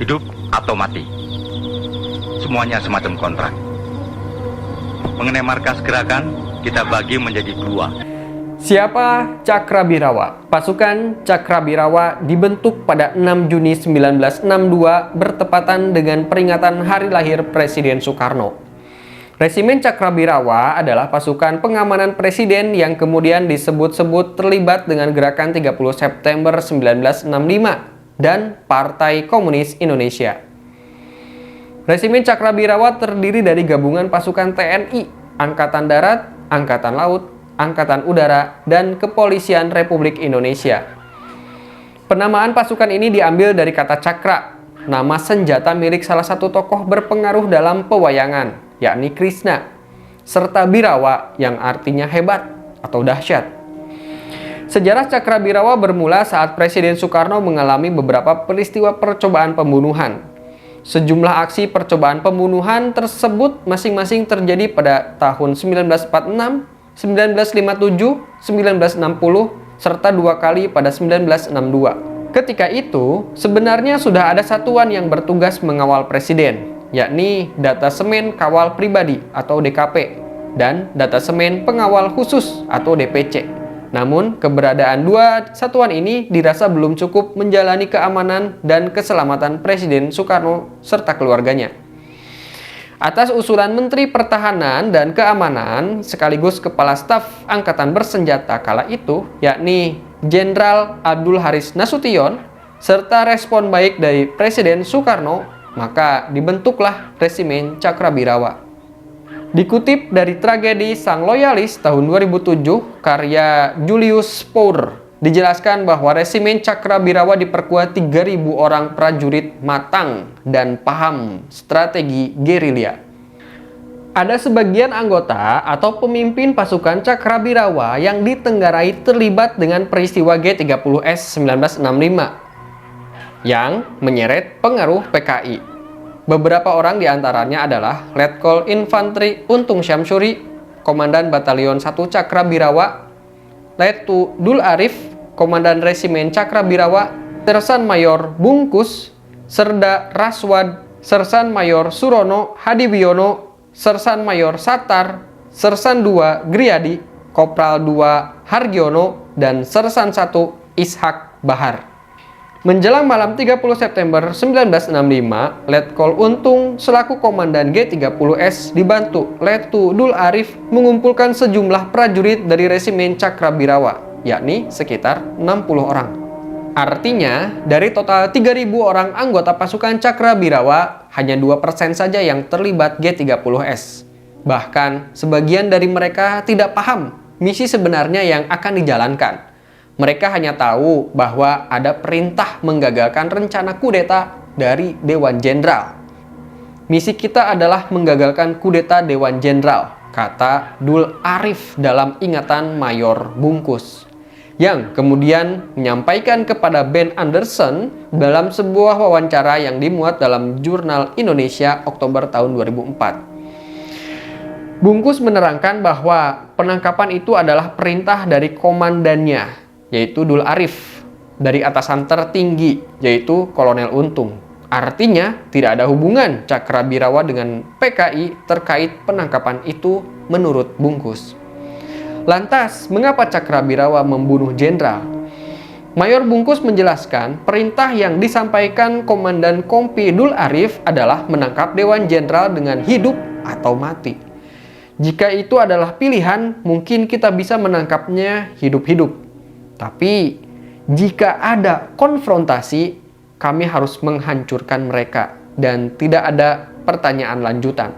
hidup atau mati. Semuanya semacam kontrak. Mengenai markas gerakan, kita bagi menjadi dua. Siapa Cakrabirawa? Pasukan Cakrabirawa dibentuk pada 6 Juni 1962 bertepatan dengan peringatan hari lahir Presiden Soekarno. Resimen Cakrabirawa adalah pasukan pengamanan presiden yang kemudian disebut-sebut terlibat dengan gerakan 30 September 1965 dan Partai Komunis Indonesia. Resimen Cakrabirawa terdiri dari gabungan pasukan TNI, Angkatan Darat, Angkatan Laut, Angkatan Udara, dan Kepolisian Republik Indonesia. Penamaan pasukan ini diambil dari kata cakra, nama senjata milik salah satu tokoh berpengaruh dalam pewayangan, yakni Krishna, serta Birawa yang artinya hebat atau dahsyat. Sejarah Cakrabirawa bermula saat Presiden Soekarno mengalami beberapa peristiwa percobaan pembunuhan. Sejumlah aksi percobaan pembunuhan tersebut masing-masing terjadi pada tahun 1946, 1957, 1960, serta 2 kali pada 1962. Ketika itu, sebenarnya sudah ada satuan yang bertugas mengawal presiden, yakni Datasemen Kawal Pribadi atau DKP dan Datasemen Pengawal Khusus atau DPC. Namun, keberadaan dua satuan ini dirasa belum cukup menjalani keamanan dan keselamatan Presiden Soekarno serta keluarganya. Atas usulan Menteri Pertahanan dan Keamanan sekaligus Kepala Staf Angkatan Bersenjata kala itu, yakni Jenderal Abdul Haris Nasution, serta respon baik dari Presiden Soekarno, maka dibentuklah Resimen Cakrabirawa. Dikutip dari Tragedi Sang Loyalis tahun 2007, karya Julius Spohr, dijelaskan bahwa Resimen Cakrabirawa diperkuat 3.000 orang prajurit matang dan paham strategi gerilya. Ada sebagian anggota atau pemimpin pasukan Cakrabirawa yang ditenggarai terlibat dengan peristiwa G30S 1965 yang menyeret pengaruh PKI. Beberapa orang diantaranya adalah Letkol Infantri Untung Syamsuri, Komandan Batalion 1 Cakrabirawa, Letu Dul Arif, Komandan Resimen Cakrabirawa, Sersan Mayor Bungkus, Serda Raswad, Sersan Mayor Surono Hadiwiono, Sersan Mayor Satar, Sersan 2 Griadi, Kopral 2 Hargiono, dan Sersan 1 Ishak Bahar. Menjelang malam 30 September 1965, Letkol Untung selaku Komandan G30S dibantu Letu Dul Arif mengumpulkan sejumlah prajurit dari Resimen Cakrabirawa, yakni sekitar 60 orang. Artinya, dari total 3.000 orang anggota pasukan Cakrabirawa, hanya 2% saja yang terlibat G30S. Bahkan, sebagian dari mereka tidak paham misi sebenarnya yang akan dijalankan. Mereka hanya tahu bahwa ada perintah menggagalkan rencana kudeta dari Dewan Jenderal. Misi kita adalah menggagalkan kudeta Dewan Jenderal, kata Dul Arif dalam ingatan Mayor Bungkus, yang kemudian menyampaikan kepada Ben Anderson dalam sebuah wawancara yang dimuat dalam Jurnal Indonesia Oktober tahun 2004. Bungkus menerangkan bahwa penangkapan itu adalah perintah dari komandannya, yaitu Dul Arif, dari atasan tertinggi, yaitu Kolonel Untung. Artinya, tidak ada hubungan Cakrabirawa dengan PKI terkait penangkapan itu menurut Bungkus. Lantas, mengapa Cakrabirawa membunuh jenderal? Mayor Bungkus menjelaskan, perintah yang disampaikan Komandan Kompi Dul Arif adalah menangkap Dewan Jenderal dengan hidup atau mati. Jika itu adalah pilihan, mungkin kita bisa menangkapnya hidup-hidup. Tapi, jika ada konfrontasi, kami harus menghancurkan mereka dan tidak ada pertanyaan lanjutan.